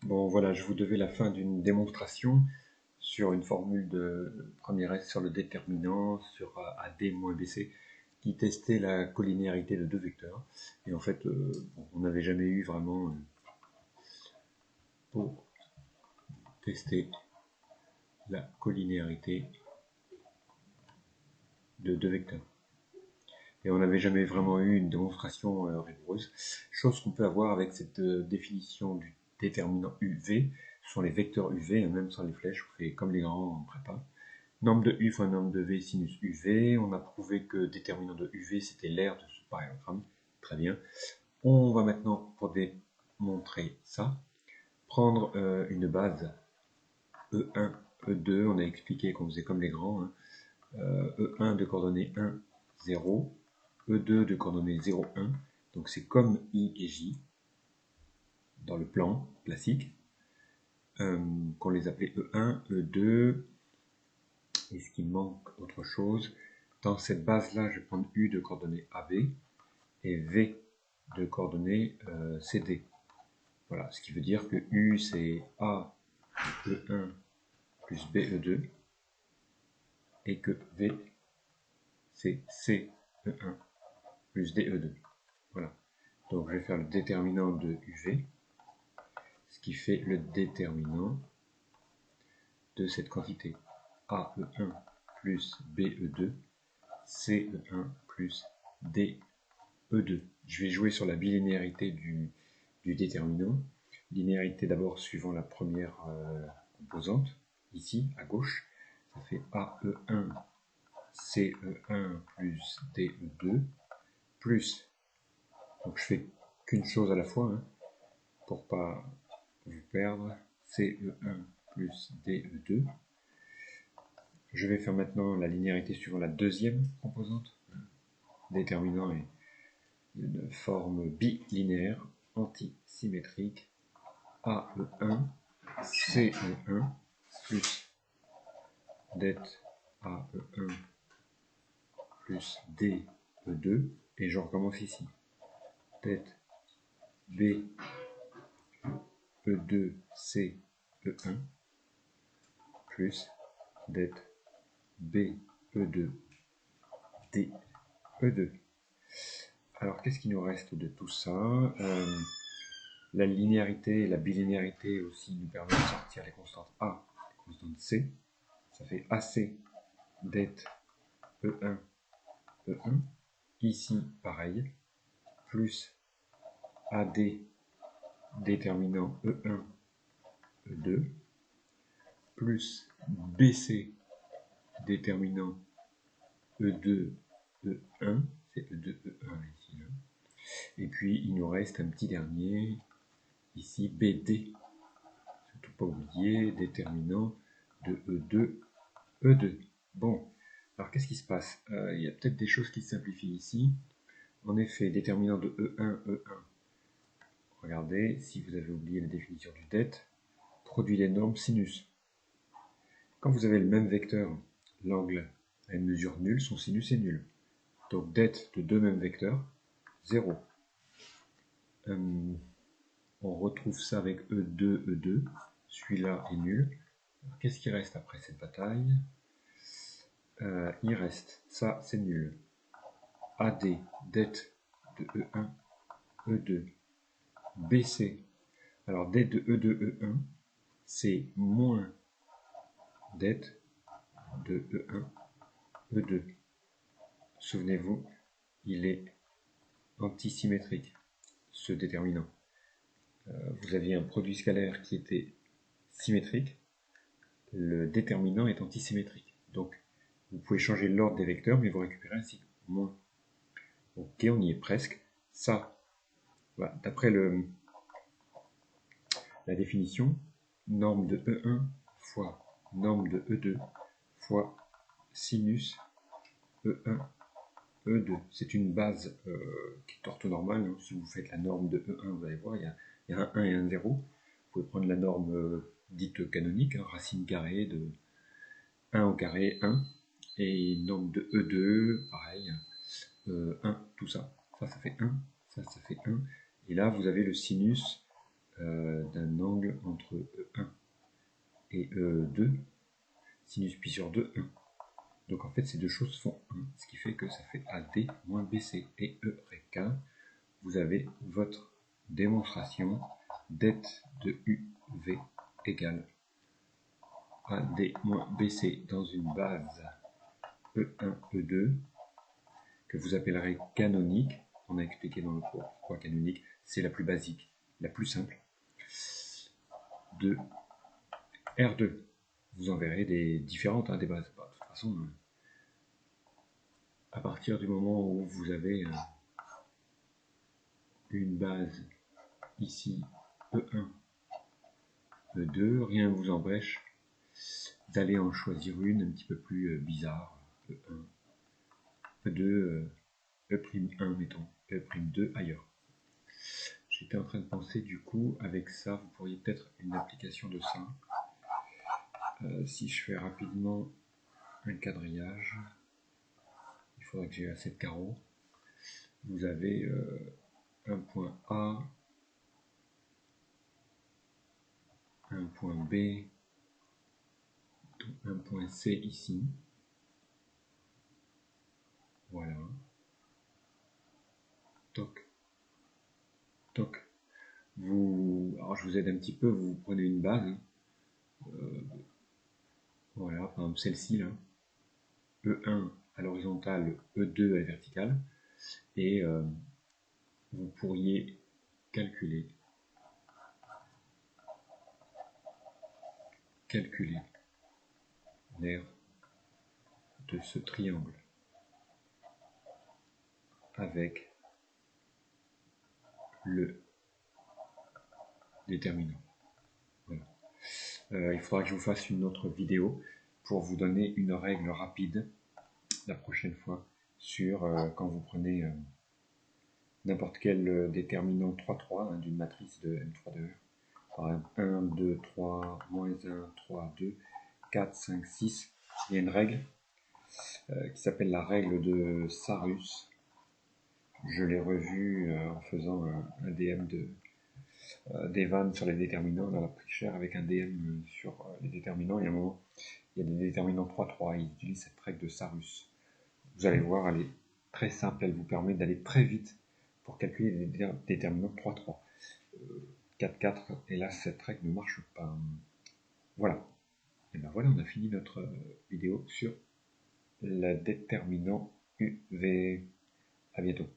Bon voilà, je vous devais la fin d'une démonstration sur une formule de première S sur le déterminant, sur AD moins BC, qui testait la collinéarité de deux vecteurs. Et en fait, bon, on n'avait jamais eu vraiment pour tester la collinéarité de deux vecteurs. Et on n'avait jamais vraiment eu une démonstration rigoureuse, chose qu'on peut avoir avec cette définition du déterminant UV. Ce sont les vecteurs UV, même sans les flèches, on fait comme les grands en prépa. Norme de U fois norme de V sinus UV. On a prouvé que déterminant de UV, c'était l'aire de ce parallélogramme. Très bien. On va maintenant, pour démontrer ça, prendre une base E1, E2. On a expliqué qu'on faisait comme les grands. Hein. E1 de coordonnées 1, 0. E2 de coordonnées 0, 1. Donc c'est comme I et J dans le plan classique. Qu'on les appelait E1, E2. Est-ce qu'il manque autre chose? Dans cette base-là, je vais prendre U de coordonnées AB et V de coordonnées CD. Voilà, ce qui veut dire que U c'est A E1 plus B E2 et que V c'est C E1 plus D E2. Voilà. Donc je vais faire le déterminant de UV, ce qui fait le déterminant de cette quantité AE1 plus BE2, CE1 plus DE2. Je vais jouer sur la bilinéarité du déterminant. Linéarité d'abord suivant la première composante, ici à gauche, ça fait AE1 CE1 plus DE2 plus, donc je fais qu'une chose à la fois, hein, pour pas vous perdre, CE1 plus DE2. Je vais faire maintenant la linéarité suivant la deuxième composante. Déterminant est une forme bilinéaire antisymétrique AE1 CE1 plus det AE1 plus DE2 et je recommence ici. Det B E2 CE1 plus det B E2 DE2. Alors qu'est-ce qui nous reste de tout ça? La linéarité et la bilinéarité aussi nous permettent de sortir les constantes A, les constantes C. Ça fait AC det E1 E1. Ici, pareil, plus AD déterminant E1 E2 plus BC déterminant E2 E1, c'est E2 E1 ici. Là. Et puis il nous reste un petit dernier, ici BD, surtout pas oublier, déterminant de E2 E2. Bon, alors qu'est-ce qui se passe? Il y a peut-être des choses qui se simplifient ici. En effet, déterminant de E1 E1. Regardez, si vous avez oublié la définition du det, produit les normes sinus. Quand vous avez le même vecteur, l'angle à une mesure nulle, son sinus est nul. Donc det de deux mêmes vecteurs, 0. On retrouve ça avec E2, E2. Celui-là est nul. Qu'est-ce qui reste après cette bataille? Il reste, ça c'est nul. AD, det de E1, E2. BC, alors det de E2, E1, c'est moins det de E1, E2. Souvenez-vous, il est antisymétrique, ce déterminant. Vous aviez un produit scalaire qui était symétrique, le déterminant est antisymétrique. Donc, vous pouvez changer l'ordre des vecteurs, mais vous récupérez un signe moins. Ok, on y est presque. Ça, voilà, d'après la définition, norme de E1 fois norme de E2 fois sinus E1 E2. C'est une base qui est orthonormale. Hein. Si vous faites la norme de E1, vous allez voir, il y a un 1 et un 0. Vous pouvez prendre la norme dite canonique, hein, racine carrée de 1 au carré 1. Et norme de E2, pareil, 1, tout ça. Ça fait 1, ça fait 1. Et là, vous avez le sinus d'un angle entre E1 et E2, sinus pi sur 2, 1. Donc en fait, ces deux choses font 1, ce qui fait que ça fait AD moins BC. Et Eureka, vous avez votre démonstration det de UV égale AD moins BC dans une base E1, E2, que vous appellerez canonique. On a expliqué dans le cours pourquoi canonique, c'est la plus basique, la plus simple, de R2. Vous en verrez des différentes, des bases. De toute façon, à partir du moment où vous avez une base ici, E1, E2, rien ne vous empêche d'aller en choisir une un petit peu plus bizarre, E1, E2, E'1, mettons, E'2 ailleurs. J'étais en train de penser, du coup, avec ça, vous pourriez peut-être une application de ça. Si je fais rapidement un quadrillage, il faudrait que j'ai assez de carreaux. Vous avez un point A, un point B, un point C ici. Voilà. Toc. Toc. Alors je vous aide un petit peu, vous prenez une base. Voilà, par exemple celle-ci là. E1 à l'horizontale, E2 à la verticale. Et vous pourriez calculer l'aire de ce triangle avec le déterminant. Voilà. Il faudra que je vous fasse une autre vidéo pour vous donner une règle rapide la prochaine fois sur quand vous prenez n'importe quel déterminant 3,3 d'une matrice de M3 de R. Par exemple 1, 2, 3, moins 1, 3, 2, 4, 5, 6. Il y a une règle qui s'appelle la règle de Sarus. Je l'ai revue en faisant un DM des vannes sur les déterminants dans la Prichère avec un DM sur les déterminants. Il y a un moment, il y a des déterminants 3,3. Ils utilisent cette règle de Sarus. Vous allez voir, elle est très simple. Elle vous permet d'aller très vite pour calculer les déterminants 3,3. 4,4. Et là, cette règle ne marche pas. Voilà. Et ben voilà, on a fini notre vidéo sur le déterminant UV. À bientôt.